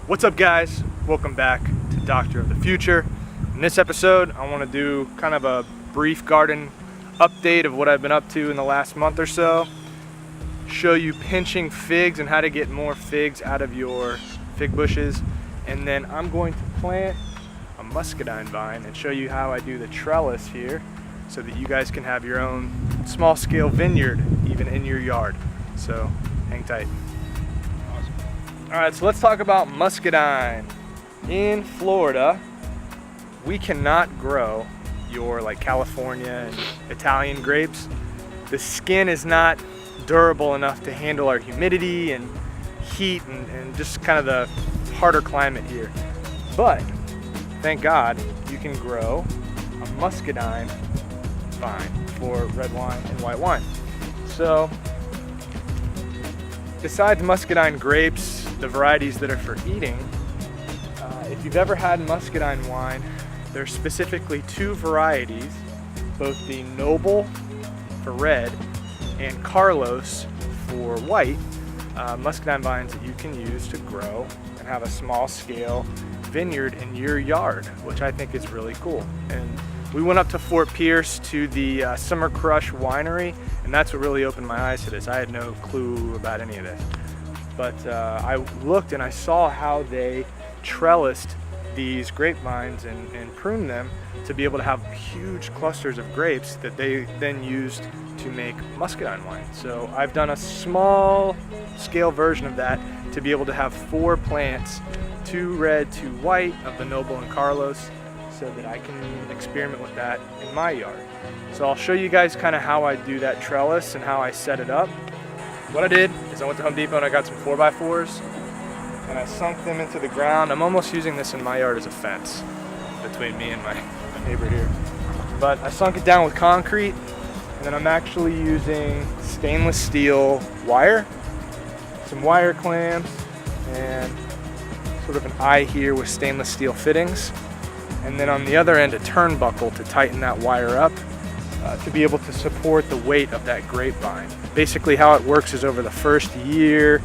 What's up, guys? Welcome back to Doctor of the Future. In this episode, I want to do kind of a brief garden update of what I've been up to in the last month or so. Show you pinching figs and how to get more figs out of your fig bushes. And then I'm going to plant a muscadine vine and show you how I do the trellis here so that you guys can have your own small scale vineyard even in your yard. So hang tight. Alright, so let's talk about muscadine. In Florida, we cannot grow your like California and Italian grapes. The skin is not durable enough to handle our humidity and heat and just kind of the harder climate here. But thank God you can grow a muscadine vine for red wine and white wine. So besides muscadine grapes, the varieties that are for eating, if you've ever had muscadine wine, there's specifically two varieties, both the Noble for red and Carlos for white, muscadine vines that you can use to grow and have a small scale vineyard in your yard, which I think is really cool. And we went up to Fort Pierce to the Summer Crush winery, and that's what really opened my eyes to this. I had no clue about any of this. But I looked and I saw how they trellised these grapevines and pruned them to be able to have huge clusters of grapes that they then used to make muscadine wine. So I've done a small scale version of that to be able to have 4 plants, 2 red, 2 white of the Noble and Carlos, so that I can experiment with that in my yard. So I'll show you guys kind of how I do that trellis and how I set it up. What I did is I went to Home Depot and I got some 4x4s and I sunk them into the ground. I'm almost using this in my yard as a fence between me and my neighbor here. But I sunk it down with concrete, and then I'm actually using stainless steel wire, some wire clamps, and sort of an eye here with stainless steel fittings. And then on the other end, a turnbuckle to tighten that wire up to be able to support the weight of that grapevine. Basically how it works is over the first year,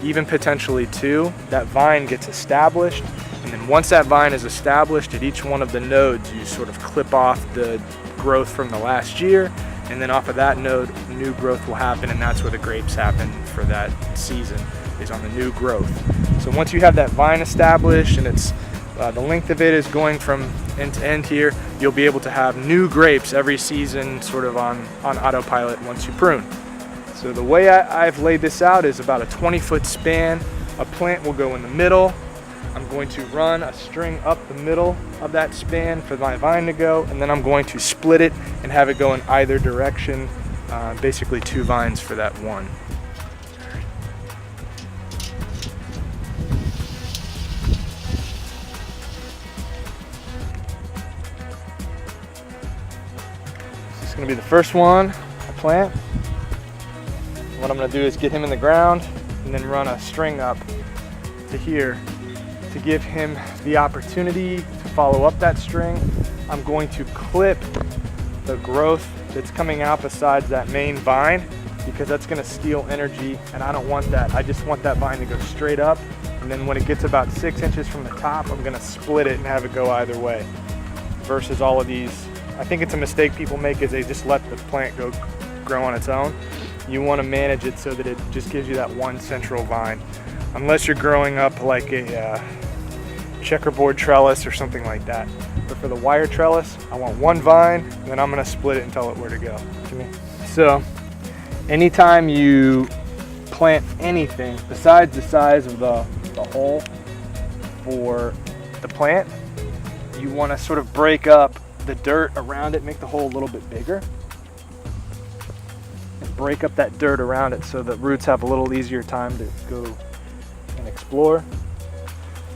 even potentially 2, that vine gets established. And then once that vine is established, at each one of the nodes, you sort of clip off the growth from the last year. And then off of that node, new growth will happen, and that's where the grapes happen for that season, is on the new growth. So once you have that vine established and it's the length of it is going from end to end here, you'll be able to have new grapes every season sort of on autopilot once you prune. So the way I've laid this out is about a 20-foot span. A plant will go in the middle. I'm going to run a string up the middle of that span for my vine to go, and then I'm going to split it and have it go in either direction, basically 2 vines for that one. This is going to be the first one I plant. What I'm going to do is get him in the ground and then run a string up to here to give him the opportunity to follow up that string. I'm going to clip the growth that's coming out besides that main vine, because that's going to steal energy, and I don't want that. I just want that vine to go straight up, and then when it gets about 6 inches from the top, I'm going to split it and have it go either way, versus all of these. I think it's a mistake people make is they just let the plant grow on its own. You want to manage it so that it just gives you that one central vine, unless you're growing up like a checkerboard trellis or something like that. But for the wire trellis, I want one vine, and then I'm going to split it and tell it where to go. So anytime you plant anything besides the size of the hole for the plant, you want to sort of break up the dirt around it, make the hole a little bit bigger, and break up that dirt around it so the roots have a little easier time to go and explore.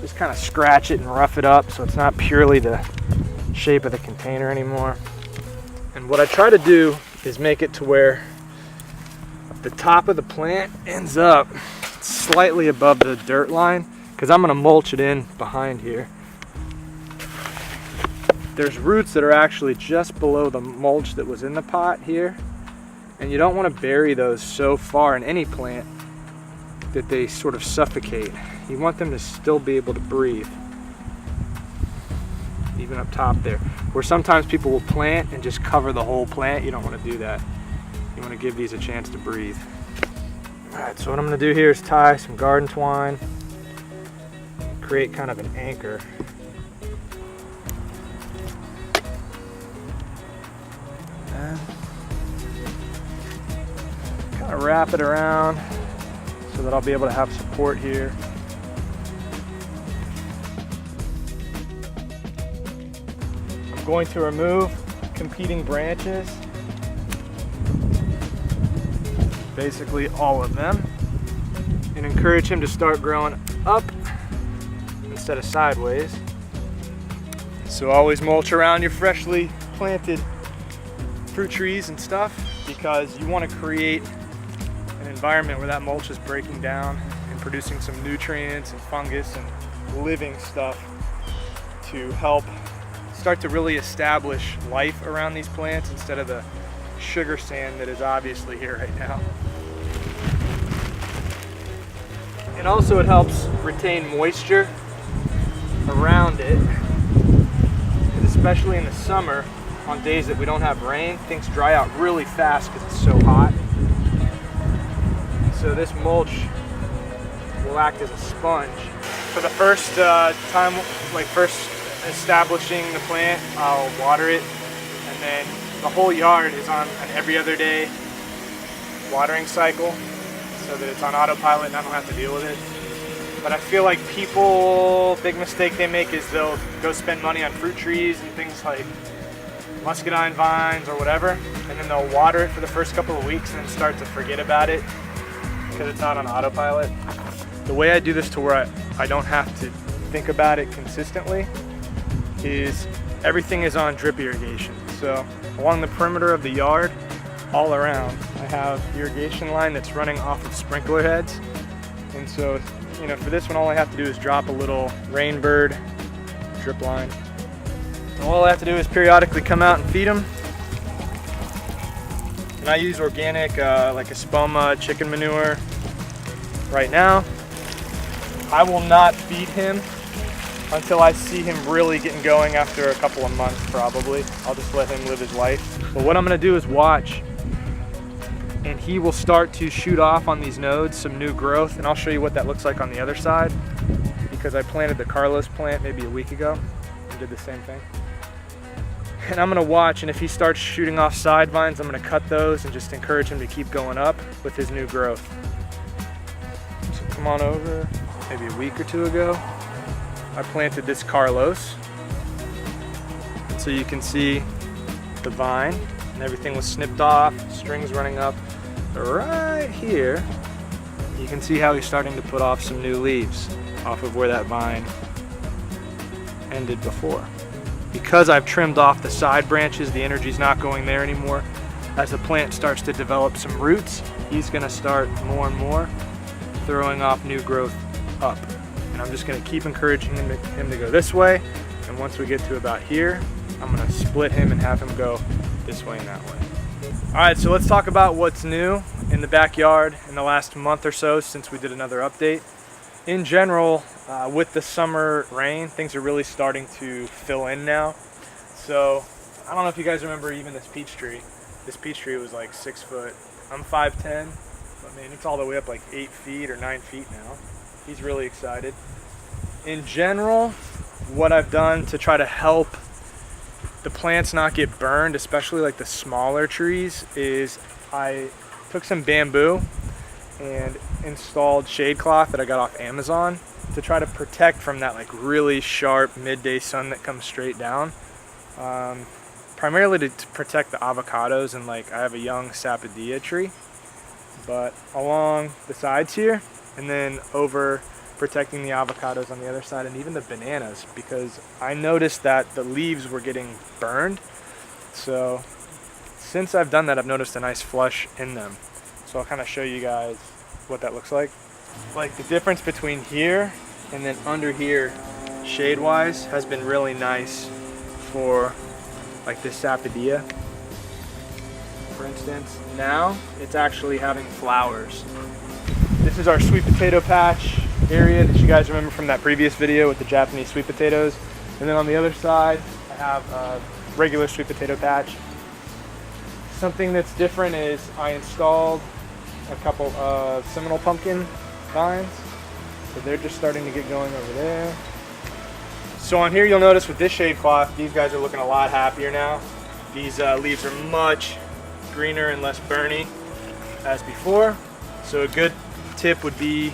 Just kind of scratch it and rough it up so it's not purely the shape of the container anymore. And what I try to do is make it to where the top of the plant ends up slightly above the dirt line, because I'm going to mulch it in behind here. There's roots that are actually just below the mulch that was in the pot here, and you don't want to bury those so far in any plant that they sort of suffocate. You want them to still be able to breathe, even up top there. Where sometimes people will plant and just cover the whole plant. You don't want to do that. You want to give these a chance to breathe. All right, so what I'm going to do here is tie some garden twine, create kind of an anchor. And kind of wrap it around so that I'll be able to have support here. I'm going to remove competing branches, basically all of them, and encourage him to start growing up instead of sideways. So always mulch around your freshly planted fruit trees and stuff, because you want to create an environment where that mulch is breaking down and producing some nutrients and fungus and living stuff to help start to really establish life around these plants instead of the sugar sand that is obviously here right now. And also it helps retain moisture around it, and especially in the summer, on days that we don't have rain, things dry out really fast because it's so hot. So this mulch will act as a sponge. For the first time, like first establishing the plant, I'll water it, and then the whole yard is on an every other day watering cycle so that it's on autopilot and I don't have to deal with it. But I feel like people, big mistake they make is they'll go spend money on fruit trees and things like Muscadine vines or whatever, and then they'll water it for the first couple of weeks and then start to forget about it because it's not on autopilot. The way I do this to where I don't have to think about it consistently is everything is on drip irrigation. So along the perimeter of the yard, all around, I have irrigation line that's running off of sprinkler heads. And so, you know, for this one, all I have to do is drop a little rainbird drip line. And all I have to do is periodically come out and feed them. And I use organic, like Espoma chicken manure right now. I will not feed him until I see him really getting going after a couple of months, probably. I'll just let him live his life. But what I'm gonna do is watch, and he will start to shoot off on these nodes some new growth, and I'll show you what that looks like on the other side, because I planted the Carlos plant maybe a week ago and did the same thing. And I'm gonna watch, and if he starts shooting off side vines, I'm gonna cut those and just encourage him to keep going up with his new growth. So come on over, maybe a week or two ago, I planted this Carlos. And so you can see the vine and everything was snipped off, strings running up. Right here, you can see how he's starting to put off some new leaves off of where that vine ended before. Because I've trimmed off the side branches, the energy's not going there anymore. As the plant starts to develop some roots, he's gonna start more and more throwing off new growth up. And I'm just gonna keep encouraging him to go this way. And once we get to about here, I'm gonna split him and have him go this way and that way. All right, so let's talk about what's new in the backyard in the last month or so since we did another update. In general, with the summer rain, things are really starting to fill in now. So I don't know if you guys remember even this peach tree. This peach tree was like 6 foot. I'm 5'10", but man, it's all the way up like 8 feet or 9 feet now. He's really excited. In general, what I've done to try to help the plants not get burned, especially like the smaller trees, is I took some bamboo and installed shade cloth that I got off Amazon to try to protect from that like really sharp midday sun that comes straight down. Primarily to protect the avocados, and like I have a young sapodilla tree, but along the sides here, and then over protecting the avocados on the other side, and even the bananas, because I noticed that the leaves were getting burned. So since I've done that, I've noticed a nice flush in them. So I'll kind of show you guys what that looks like. Like the difference between here and then under here, shade wise, has been really nice for like this sapodilla, for instance. Now it's actually having flowers. This is our sweet potato patch area that you guys remember from that previous video with the Japanese sweet potatoes. And then on the other side, I have a regular sweet potato patch. Something that's different is I installed a couple of Seminole pumpkin vines. So they're just starting to get going over there. So on here you'll notice with this shade cloth, these guys are looking a lot happier now. These leaves are much greener and less burny as before. So a good tip would be,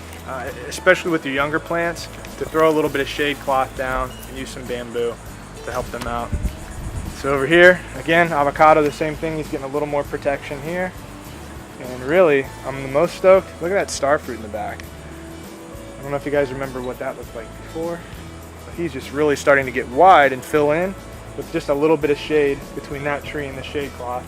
especially with your younger plants, to throw a little bit of shade cloth down and use some bamboo to help them out. So over here, again, avocado, the same thing. He's getting a little more protection here. And really, I'm the most stoked. Look at that star fruit in the back. I don't know if you guys remember what that looked like before. But he's just really starting to get wide and fill in with just a little bit of shade between that tree and the shade cloth.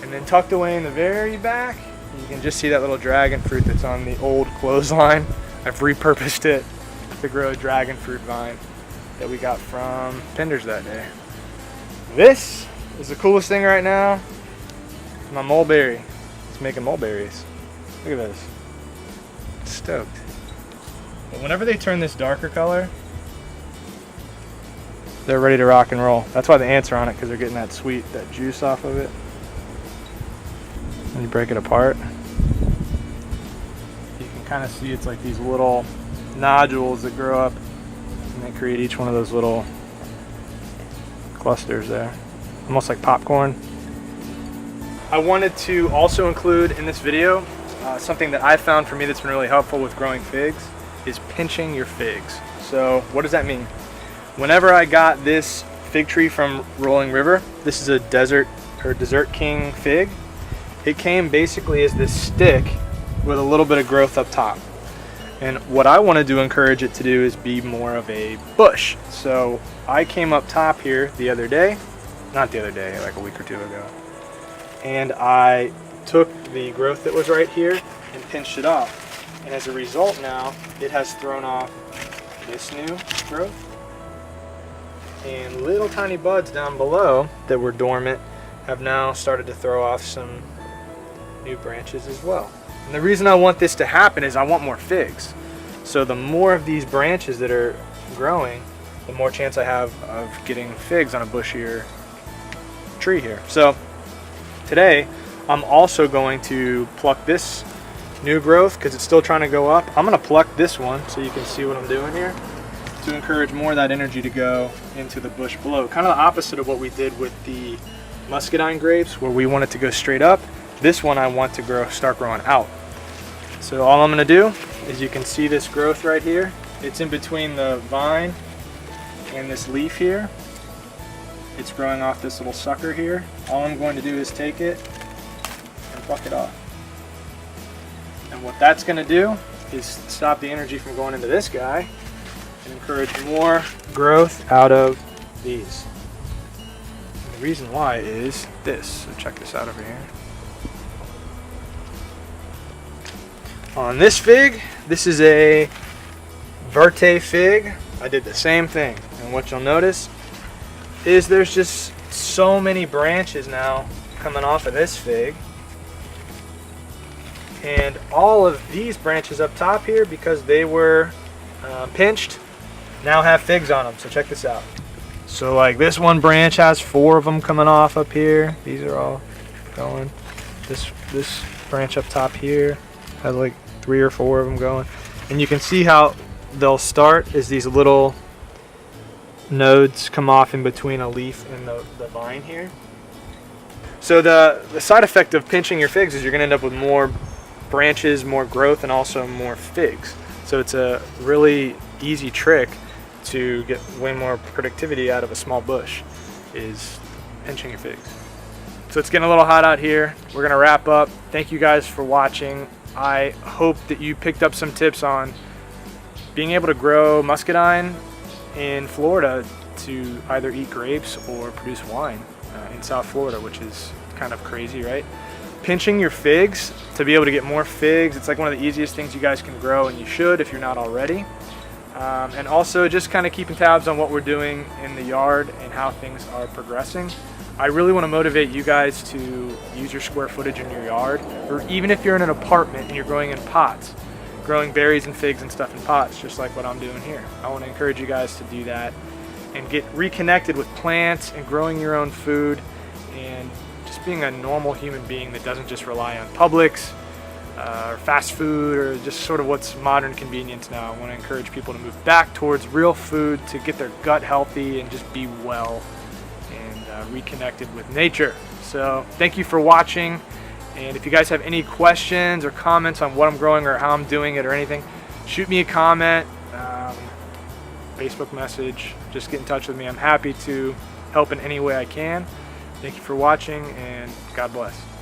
And then tucked away in the very back, you can just see that little dragon fruit that's on the old clothesline. I've repurposed it to grow a dragon fruit vine that we got from Penders that day. This is the coolest thing right now. My mulberry. It's making mulberries. Look at this. It's stoked. But whenever they turn this darker color, they're ready to rock and roll. That's why the ants are on it, because they're getting that that juice off of it. When you break it apart, you can kind of see it's like these little nodules that grow up and they create each one of those little clusters there, almost like popcorn. I wanted to also include in this video something that I found for me that's been really helpful with growing figs is pinching your figs. So what does that mean? Whenever I got this fig tree from Rolling River, this is a Desert King fig. It came basically as this stick with a little bit of growth up top. And what I wanted to encourage it to do is be more of a bush. So I came up top here the other day, not the other day, like a week or two ago, and I took the growth that was right here and pinched it off. And as a result now, it has thrown off this new growth. And little tiny buds down below that were dormant have now started to throw off some new branches as well. And the reason I want this to happen is I want more figs. So the more of these branches that are growing, the more chance I have of getting figs on a bushier tree here. So today, I'm also going to pluck this new growth because it's still trying to go up. I'm gonna pluck this one so you can see what I'm doing here to encourage more of that energy to go into the bush below. Kind of the opposite of what we did with the Muscadine grapes where we want it to go straight up. This one I want to start growing out. So all I'm gonna do is, you can see this growth right here. It's in between the vine and this leaf here. It's growing off this little sucker here. All I'm going to do is take it and pluck it off. And what that's gonna do is stop the energy from going into this guy and encourage more growth out of these. And the reason why is this. So check this out over here. On this fig, this is a Verte fig. I did the same thing. And what you'll notice is there's just so many branches now coming off of this fig. And all of these branches up top here, because they were pinched, now have figs on them. So check this out. So like this one branch has 4 of them coming off up here. These are all going. This branch up top here has like 3 or 4 of them going. And you can see how they'll start as these little nodes come off in between a leaf and the vine here. So the side effect of pinching your figs is you're going to end up with more branches, more growth, and also more figs. So it's a really easy trick to get way more productivity out of a small bush, is pinching your figs. So it's getting a little hot out here. We're going to wrap up. Thank you guys for watching. I hope that you picked up some tips on being able to grow muscadine in Florida to either eat grapes or produce wine in South Florida, which is kind of crazy, right? Pinching your figs to be able to get more figs, it's like one of the easiest things you guys can grow, and you should if you're not already. And also just kind of keeping tabs on what we're doing in the yard and how things are progressing. I really want to motivate you guys to use your square footage in your yard, or even if you're in an apartment and you're growing in pots, growing berries and figs and stuff in pots, just like what I'm doing here. I want to encourage you guys to do that and get reconnected with plants and growing your own food and just being a normal human being that doesn't just rely on Publix or fast food or just sort of what's modern convenience now. I want to encourage people to move back towards real food to get their gut healthy and just be well and reconnected with nature. So thank you for watching, and if you guys have any questions or comments on what I'm growing or how I'm doing it or anything, shoot me a comment, Facebook message, just get in touch with me. I'm happy to help in any way I can. Thank you for watching, and God bless.